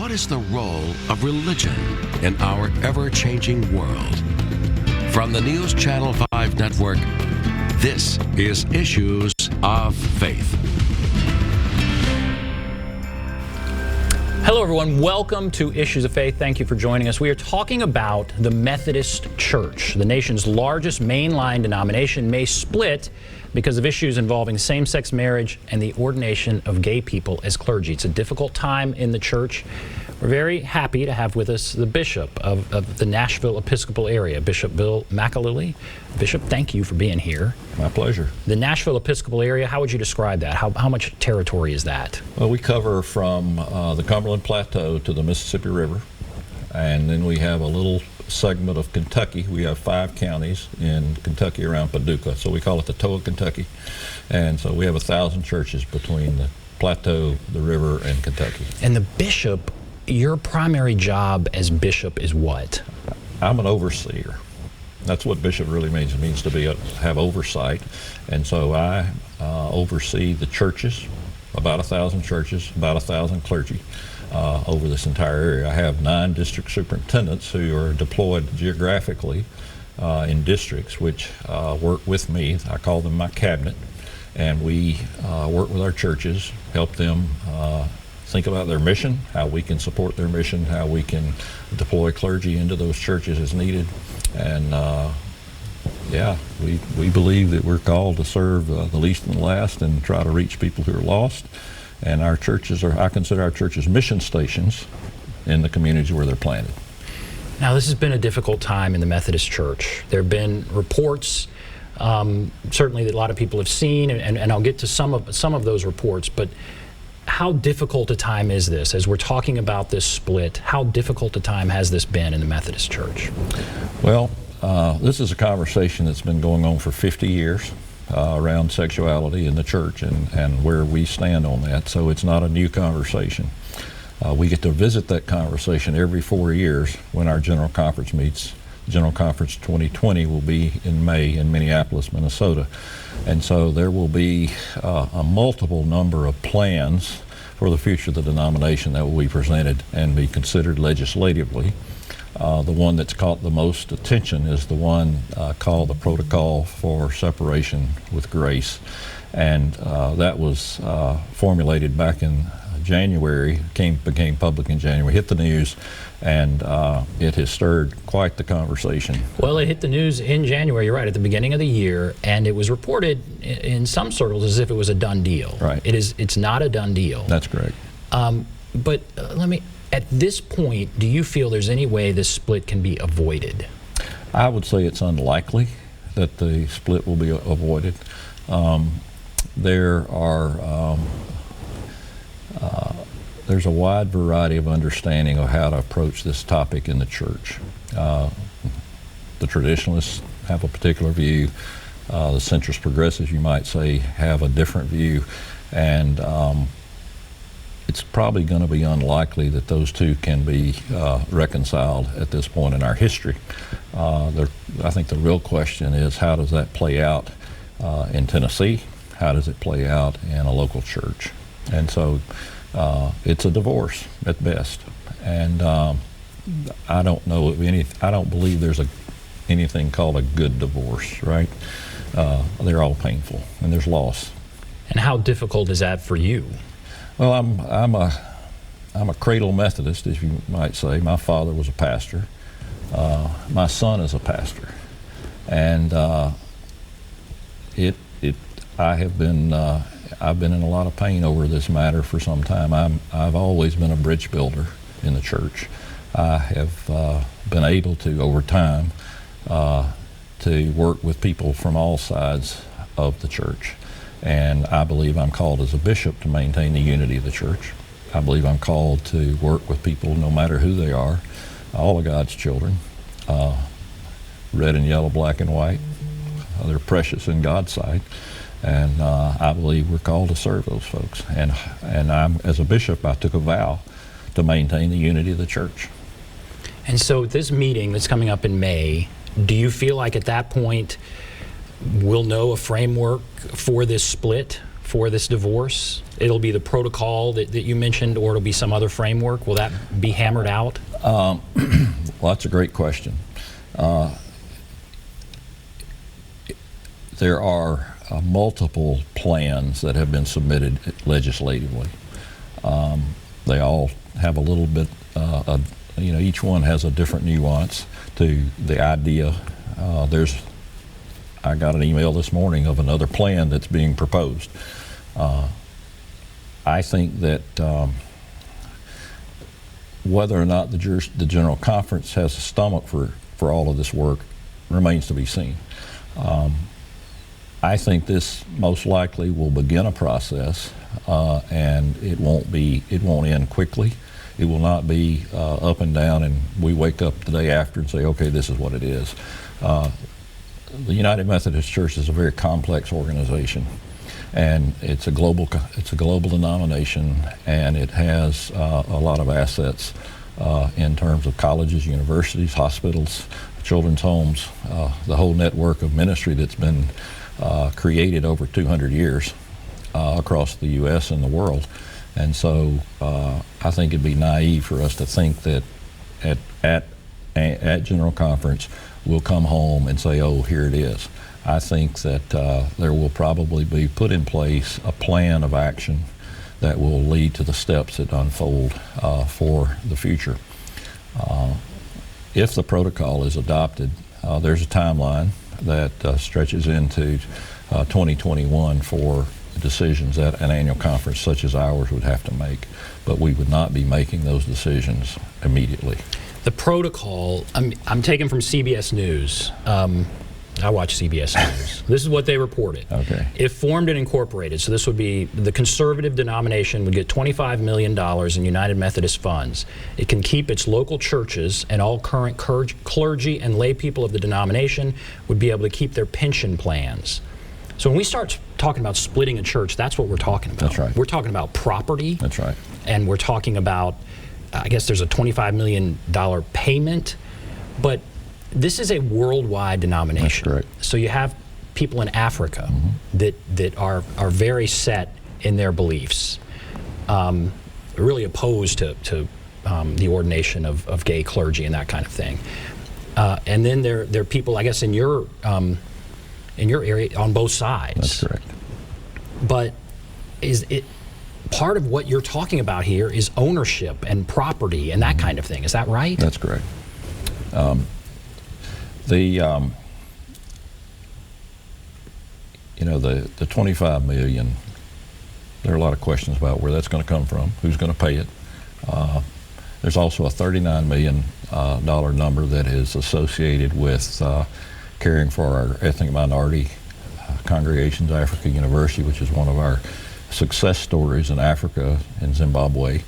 What is the role of religion in our ever-changing world? From the NewsChannel 5 network, this is Issues of Faith. Hello, everyone. Welcome to Issues of Faith. Thank you for joining us. We are talking about the Methodist Church. The nation's largest mainline denomination may split because of issues involving same-sex marriage and the ordination of gay people as clergy. It's a difficult time in the church. We're very happy to have with us the bishop of the Nashville Episcopal area, Bishop Bill McAlilly. Bishop, thank you for being here. My pleasure. The Nashville Episcopal area, how would you describe that? How much territory is that? Well, we cover from the Cumberland Plateau to the Mississippi River, and then we have a little segment of Kentucky. We have 5 counties in Kentucky around Paducah, so we call it the Toe of Kentucky. And so we have 1,000 churches between the plateau, the river, and Kentucky. And the bishop, your primary job as bishop is what? I'm an overseer. That's what bishop really means. It means to have oversight. And so I oversee the churches, about 1,000 churches, about 1,000 clergy over this entire area. I have 9 district superintendents who are deployed geographically in districts which work with me. I call them my cabinet. And we work with our churches, help them think about their mission, how we can support their mission, how we can deploy clergy into those churches as needed. And yeah, we believe that we're called to serve the least and the last and try to reach people who are lost. And our churches I consider our churches mission stations in the communities where they're planted. Now, this has been a difficult time in the Methodist Church. There have been reports, certainly that a lot of people have seen, and I'll get to some of those reports, but how difficult a time is this? As we're talking about this split, how difficult a time has this been in the Methodist Church? Well, this is a conversation that's been going on for 50 years around sexuality in the church and where we stand on that, so it's not a new conversation. We get to visit that conversation every 4 years when our General Conference meets. General Conference 2020 will be in May in Minneapolis, Minnesota. And so there will be a multiple number of plans for the future of the denomination that will be presented and be considered legislatively. The one that's caught the most attention is the one called the Protocol for Separation with Grace. And that was formulated back in January, became public in January, hit the news, and it has stirred quite the conversation. Well, it hit the news in January, you're right, at the beginning of the year, and it was reported in some circles as if it was a done deal. Right. It's not a done deal. That's correct. But at this point, do you feel there's any way this split can be avoided? I would say it's unlikely that the split will be avoided. There's a wide variety of understanding of how to approach this topic in the church. The traditionalists have a particular view. The centrist progressives, you might say, have a different view. And it's probably going to be unlikely that those two can be reconciled at this point in our history. I think the real question is, how does that play out in Tennessee? How does it play out in a local church? And so it's a divorce at best, and I don't know of I don't believe there's anything called a good divorce, right? They're all painful, and there's loss. And how difficult is that for you? Well, I'm a cradle Methodist, as you might say. My father was a pastor. My son is a pastor, and I've been in a lot of pain over this matter for some time. I've always been a bridge builder in the church. I have been able to, over time, to work with people from all sides of the church. And I believe I'm called as a bishop to maintain the unity of the church. I believe I'm called to work with people no matter who they are, all of God's children, red and yellow, black and white. They're precious in God's sight. And I believe we're called to serve those folks. And as a bishop, I took a vow to maintain the unity of the church. And so this meeting that's coming up in May, do you feel like at that point we'll know a framework for this split for this divorce? It'll be the protocol that you mentioned, or it'll be some other framework? Will that be hammered out? Well, that's a great question. There are multiple plans that have been submitted legislatively. They all have a little bit, each one has a different nuance to the idea. I got an email this morning of another plan that's being proposed. I think that whether or not the General Conference has a stomach for all of this work remains to be seen. I think this most likely will begin a process, and it won't end quickly. It will not be up and down and we wake up the day after and say, okay, this is what it is. The United Methodist Church is a very complex organization, and it's a global denomination, and it has a lot of assets in terms of colleges, universities, hospitals, children's homes, the whole network of ministry that's been created over 200 years across the U.S. and the world. And so I think it'd be naive for us to think that at General Conference we'll come home and say, oh, here it is. I think that there will probably be put in place a plan of action that will lead to the steps that unfold for the future. If the protocol is adopted, there's a timeline that stretches into 2021 for decisions that an annual conference such as ours would have to make, but we would not be making those decisions immediately. The protocol, I'm taken from CBS News. I watch CBS News. This is what they reported. Okay. If formed and incorporated, so this would be the conservative denomination would get $25 million in United Methodist funds. It can keep its local churches, and all current clergy and lay people of the denomination would be able to keep their pension plans. So when we start talking about splitting a church, that's what we're talking about. That's right. We're talking about property. That's right. And we're talking about, I guess there's a $25 million payment, but this is a worldwide denomination. That's correct. So you have people in Africa that are very set in their beliefs, really opposed to the ordination of gay clergy and that kind of thing. And then there are people, I guess, in your area on both sides. That's correct. But is it part of what you're talking about here is ownership and property and that kind of thing? Is that right? That's correct. The $25 million, there are a lot of questions about where that's going to come from, who's going to pay it. There's also a $39 million number that is associated with caring for our ethnic minority congregations. Africa University, which is one of our success stories in Africa, in Zimbabwe.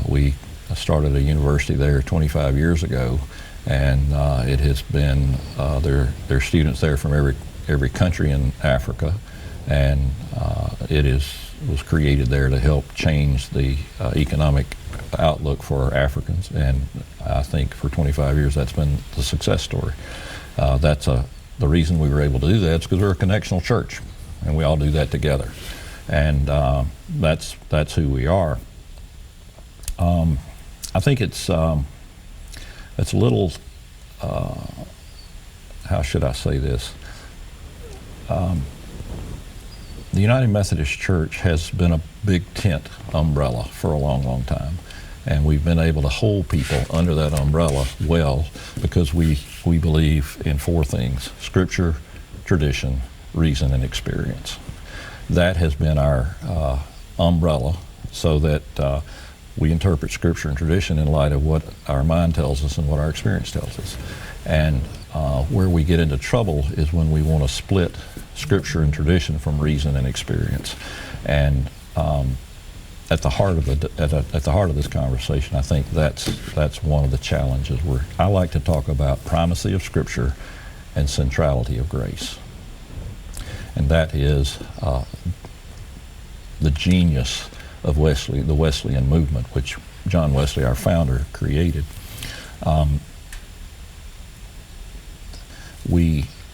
We started a university there 25 years ago, and it has been, there are students there from every country in Africa, and it was created there to help change the economic outlook for Africans, and I think for 25 years that's been the success story. The reason we were able to do that is because we're a connectional church, and we all do that together, and that's who we are. I think it's a little, how should I say this? The United Methodist Church has been a big tent umbrella for a long, long time. And we've been able to hold people under that umbrella well because we believe in four things: Scripture, tradition, reason, and experience. That has been our umbrella, so that we interpret Scripture and tradition in light of what our mind tells us and what our experience tells us. And where we get into trouble is when we want to split Scripture and tradition from reason and experience. And at the heart of this conversation, I think that's one of the challenges. I like to talk about primacy of Scripture and centrality of grace, and that is the genius of the Wesleyan movement, which John Wesley, our founder, created.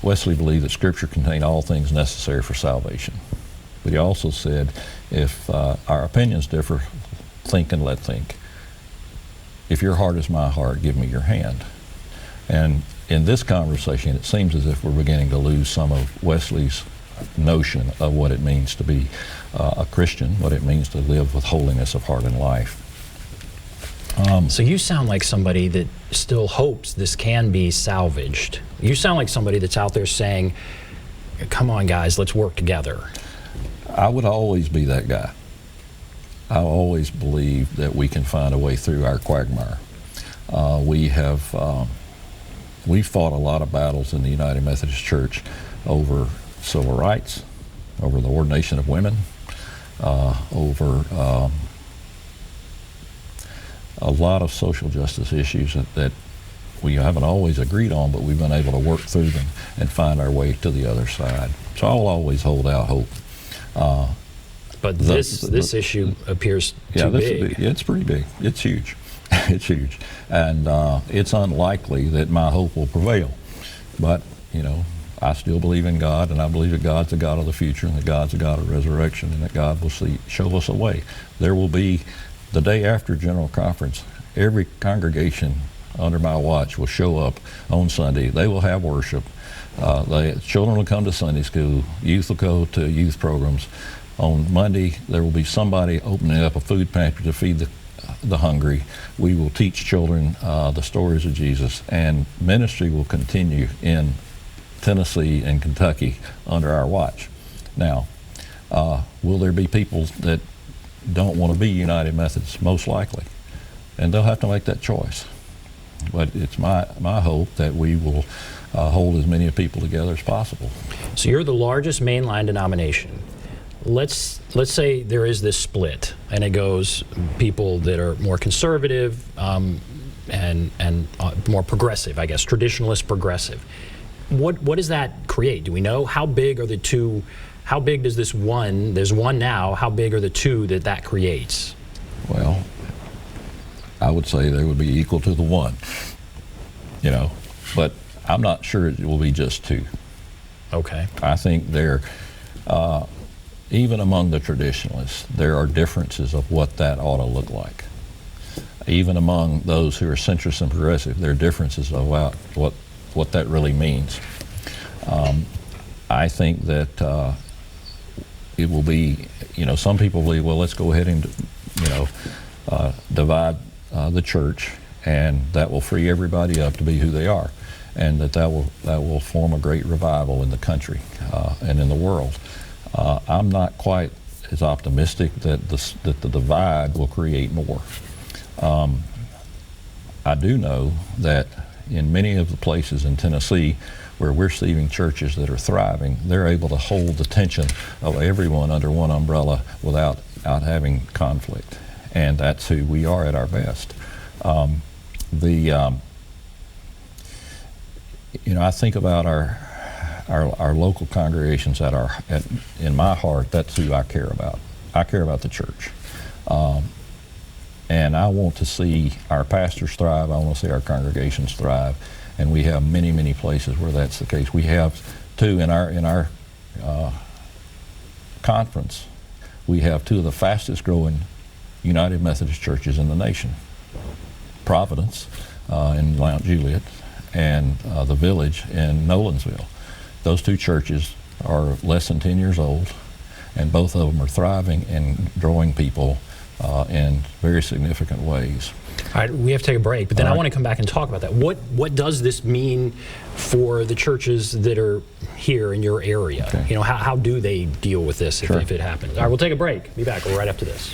Wesley believed that Scripture contained all things necessary for salvation. But he also said, if our opinions differ, think and let think. If your heart is my heart, give me your hand. And in this conversation, it seems as if we're beginning to lose some of Wesley's notion of what it means to be a Christian, what it means to live with holiness of heart and life. So you sound like somebody that still hopes this can be salvaged. You sound like somebody that's out there saying, come on guys, let's work together. I would always be that guy. I always believe that we can find a way through our quagmire. We've fought a lot of battles in the United Methodist Church over civil rights, over the ordination of women, over a lot of social justice issues that we haven't always agreed on, but we've been able to work through them and find our way to the other side. So I'll always hold out hope. But this issue appears too big. It's pretty big. It's huge. It's huge. And it's unlikely that my hope will prevail. But, you know, I still believe in God, and I believe that God's the God of the future, and that God's the God of resurrection, and that God will show us a way. There will be, the day after General Conference, every congregation under my watch will show up on Sunday. They will have worship. Children will come to Sunday school. Youth will go to youth programs. On Monday, there will be somebody opening up a food pantry to feed the hungry. We will teach children the stories of Jesus, and ministry will continue in Tennessee and Kentucky under our watch. Now, will there be people that don't want to be United Methodists? Most likely, and they'll have to make that choice. But it's my hope that we will hold as many people together as possible. So you're the largest mainline denomination. Let's say there is this split, and it goes people that are more conservative and more progressive, I guess, traditionalist progressive. What does that create? Do we know how big are the two? How big does this one? There's one now. How big are the two that creates? Well, I would say they would be equal to the one. You know, but I'm not sure it will be just two. Okay. I think there. Even among the traditionalists, there are differences of what that ought to look like. Even among those who are centrist and progressive, there are differences about what that really means. I think that it will be, you know, some people believe, well, let's go ahead and, you know, divide the church, and that will free everybody up to be who they are, and that will form a great revival in the country and in the world. I'm not quite as optimistic that the divide will create more. I do know that in many of the places in Tennessee where we're seeing churches that are thriving, they're able to hold the tension of everyone under one umbrella without having conflict. And that's who we are at our best. You know, I think about our local congregations in my heart. That's who I care about. I care about the church. And I want to see our pastors thrive. I want to see our congregations thrive. And we have many, many places where that's the case. We have two in our conference. We have two of the fastest growing United Methodist churches in the nation. Providence in Mount Juliet, and the Village in Nolensville. Those two churches are less than 10 years old, and both of them are thriving and growing people in very significant ways. All right, we have to take a break, but then I want to come back and talk about that. What does this mean for the churches that are here in your area? Okay. You know, how do they deal with this if it happens? All right, we'll take a break. Be back right after this.